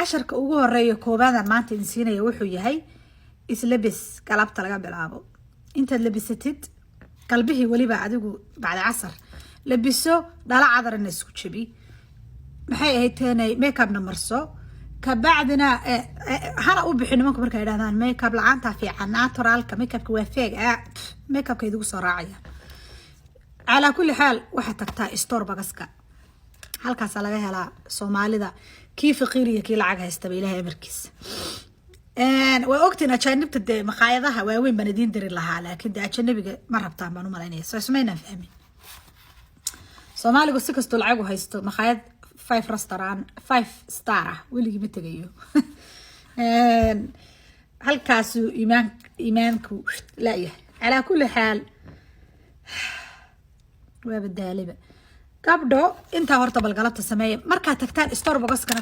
casharka ugu horeeya koobaadaan maanta idin siinaya wuxuu yahay islabis galabta laga bilaabo intaad labisatid qalbihii waliba adigu bacda casar labiso dhala cadarna isku jabi maxay ahayd teenay makeup na marso ka bacdina hana u bixin nimanka markay yiraahdaan makeup la'aanta fiican naturalka makeupka waa fake makeupka idigu soo raacaya ala kulli xaal waxa tagtaa store bagaska halkaas laga helaa Soomaalida kii faqiiriga kii lacag haysta ilaahay amarkiisa waa ogtina ajaanibta maqaayadaha waaweyn baan idin diri lahaa laakiin ajaanibiga ma rabtaan baan u malaynaya soo ismayna fahmin Soomaaligu si kasto lacag u haysto maqaayad 5 restaurant 5 star weligii ma tagayo halkaas iimaanku la yahay ala kulli xaal waa badaliba gabdho inta horta balgalabta sameeyay marka tagtaan store boxkana